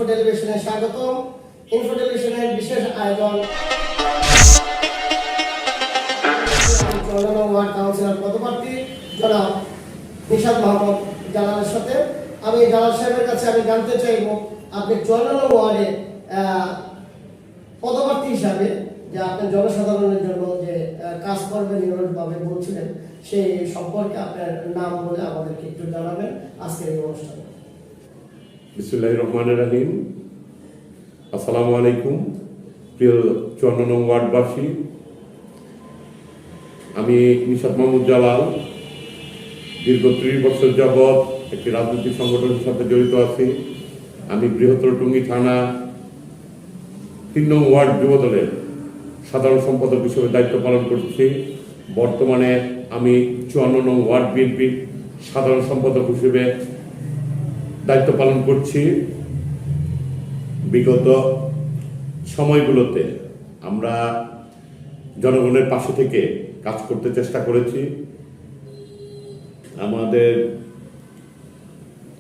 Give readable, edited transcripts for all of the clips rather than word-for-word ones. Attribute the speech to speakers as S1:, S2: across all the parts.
S1: টেলিভিশনে স্বাগতম। ইনফো টেলিভিশনের বিশেষ আয়োজন ওয়ার্ড কাউন্সিলর পদপ্রার্থী জনাব নিশাদ মোহাম্মদ জালালের সাথে। আমি জালাল সাহেবের কাছে জানতে চাইব, আপনি 54 ওয়ার্ডে পদপ্রার্থী হিসাবে যে আপনি জনসাধারণের জন্য যে কাজ করবেন নিরলসভাবে বলছিলেন, সেই সম্পর্কে আপনার নাম বলে আমাদেরকে একটু জানাবেন আজকের এই অনুষ্ঠানে।
S2: বিসমিল্লাহির রহমানির রহিম। আসসালামু আলাইকুম প্রিয় 54 নং ওয়ার্ডবাসী। আমি নিশাদ মোহাম্মদ জালাল দীর্ঘ 30 বছর যাবৎ একটি রাজনৈতিক সংগঠনের সাথে জড়িত আছি। আমি বৃহত্তর টঙ্গী থানা 3 নং ওয়ার্ড যুবদলের সাধারণ সম্পাদক হিসেবে দায়িত্ব পালন করছি। বর্তমানে আমি 54 নং ওয়ার্ড বিএনপির সাধারণ সম্পাদক হিসেবে দায়িত্ব পালন করছি। বিগত সময়গুলোতে আমরা জনগণের পাশে থেকে কাজ করতে চেষ্টা করেছি। আমাদের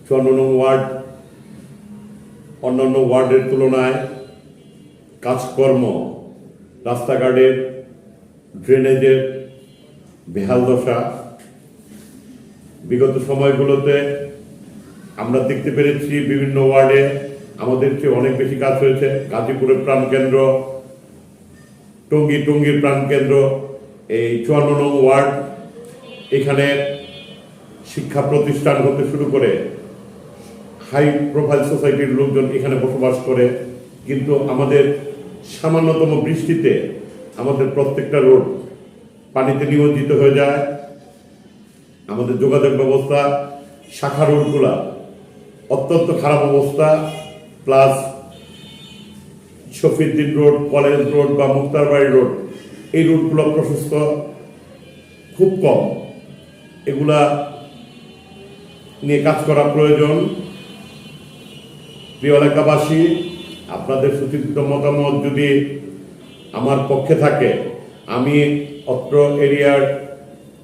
S2: 54 নং ওয়ার্ড অন্যান্য ওয়ার্ডের তুলনায় কাজকর্ম, রাস্তাঘাটের ড্রেনেজের বেহাল দশা, বিগত সময়গুলোতে আমরা দেখতে পেরেছি বিভিন্ন ওয়ার্ডে আমাদের চেয়ে অনেক বেশি কাজ হয়েছে। গাজীপুরের প্রাণকেন্দ্র, টঙ্গীর প্রাণকেন্দ্র, এই 54 নং ওয়ার্ড, এখানে শিক্ষা প্রতিষ্ঠান হতে শুরু করে হাই প্রোফাইল সোসাইটির লোকজন এখানে বসবাস করে। কিন্তু আমাদের সামান্যতম বৃষ্টিতে আমাদের প্রত্যেকটা রোড পানিতে নিমজ্জিত হয়ে যায়। আমাদের যোগাযোগ ব্যবস্থা, শাখা রোডগুলা অত্যন্ত খারাপ অবস্থা। Plus Shafiuddin road, college road বা মুক্তারবাড়ি রোড, এই রোডগুলো প্রশস্ত খুব কম। এগুলা নিয়ে কাজ করা প্রয়োজন। প্রিয় এলাকাবাসী, আপনাদের সুচিন্তিত মতামত যদি আমার পক্ষে থাকে, আমি অত্র এরিয়ার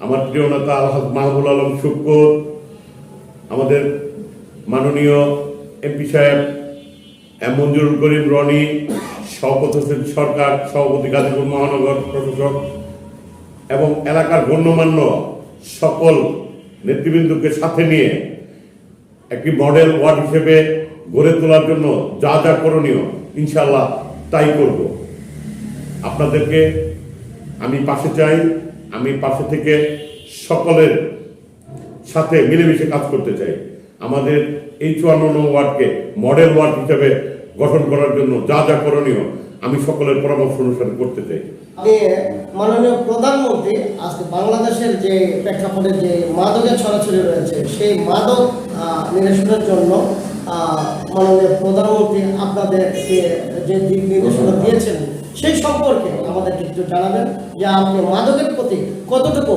S2: আমার প্রিয় নেতা আলহাজ মাহবুল আলম শুক্কুর, আমাদের মাননীয় এমপি সাহেব মঞ্জুরুল করিম রনি, শওকত হোসেন সরকার সভাপতি গাজীপুর মহানগর প্রশাসক এবং এলাকার গণ্যমান্য সকল নেতৃবৃন্দকে সাথে নিয়ে একটি মডেল ওয়ার্ড হিসেবে গড়ে তোলার জন্য যা যা করণীয় ইনশাআল্লাহ তাই করব। আপনাদেরকে আমি পাশে চাই। আমি পাশে থেকে সকলের সাথে মিলেমিশে কাজ করতে চাই। আমাদের এই 54 নং ওয়ার্ডকে মডেল ওয়ার্ড হিসেবে গঠন করার জন্য যা যা করণীয় আমি সকলের পরামর্শ অনুসারে করতে চাই।
S1: মাননীয় প্রধানমন্ত্রী আজকে বাংলাদেশের যে প্রেক্ষাপটে যে মাদকের ছড়াছড়ি রয়েছে, সেই মাদক নিরসনের জন্য মাননীয় প্রধানমন্ত্রী আপনাদেরকে যে দিক নির্দেশনা দিয়েছেন, সেই সম্পর্কে আমাদেরকে একটু জানাবেন যে আপনি মাদকের প্রতি কতটুকু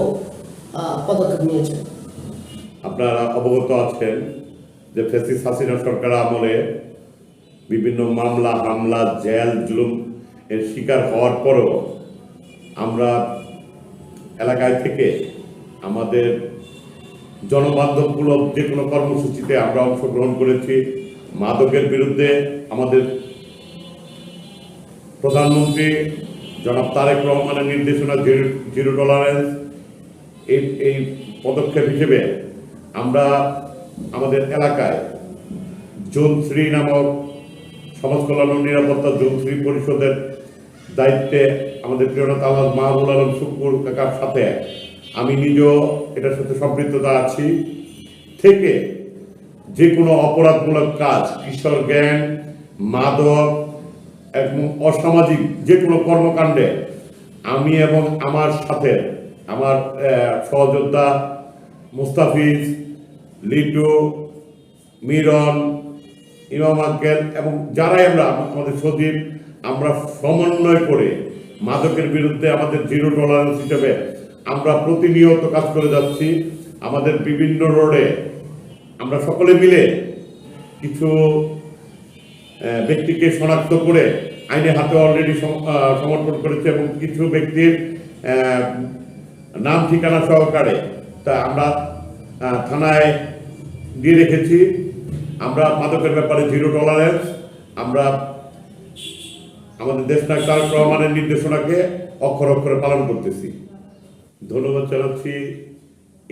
S1: পদক্ষেপ নিয়েছেন।
S2: আপনারা অবগত আছেন যে ফ্যাসিস্ট হাসিনা সরকার আমলে বিভিন্ন মামলা, হামলা, জেল, জুলুম এর শিকার হওয়ার পরও আমরা এলাকায় থেকে আমাদের জনবান্ধবমূলক যে কোনো কর্মসূচিতে আমরা অংশগ্রহণ করেছি। মাদকের বিরুদ্ধে আমাদের প্রধানমন্ত্রী জনাব তারেক রহমানের নির্দেশনা জিরো টলারেন্স, এই পদক্ষেপ হিসেবে আমরা আমাদের এলাকায় জোন 3 নামক সমাজ কল্যাণ ও নিরাপত্তা জোন 3 পরিষদের দায়িত্বে আমাদের প্রিয় নেতা আলহাজ মাহবুল আলম শুক্কুর কাকার সাথে আমি নিজেও এটার সাথে সম্পৃক্ততা আছি। থেকে যে কোনো অপরাধমূলক কাজ, কিশোর গ্যাং, মাদক এবং অসামাজিক যে কোনো কর্মকাণ্ডে আমি এবং আমার সাথে আমার সহযোদ্ধা মুস্তাফিজ, লিটু, মিরন, ইমাম আঙ্কেল এবং যারাই আমরা আমাদের সচিব, আমরা সমন্বয় করে মাদকের বিরুদ্ধে আমাদের জিরো টলারেন্স হিসেবে আমরা প্রতিনিয়ত কাজ করে যাচ্ছি। আমাদের বিভিন্ন রোডে আমরা সকলে মিলে কিছু ব্যক্তিকে শনাক্ত করে আইনের হাতে অলরেডি সমর্পণ করেছে এবং কিছু ব্যক্তির নাম ঠিকানা সহকারে তা আমরা থানায় দিয়ে রেখেছি। আমরা মাদকের ব্যাপারে জিরো টলারেন্স আমরা আমাদের দেশনায়ক তারেক রহমানের নির্দেশনাকে অক্ষরে অক্ষরে পালন করতেছি। ধন্যবাদ জানাচ্ছি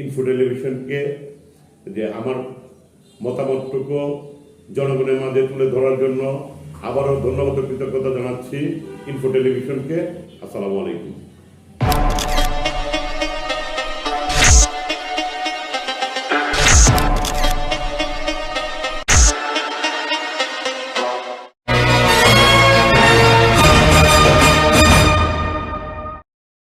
S2: ইনফো টেলিভিশনকে যে আমার মতামতটুকু জনগণের মাঝে তুলে ধরার জন্য। আবারও ধন্যবাদ ও কৃতজ্ঞতা জানাচ্ছি ইনফো টেলিভিশনকে। আসসালামু আলাইকুম।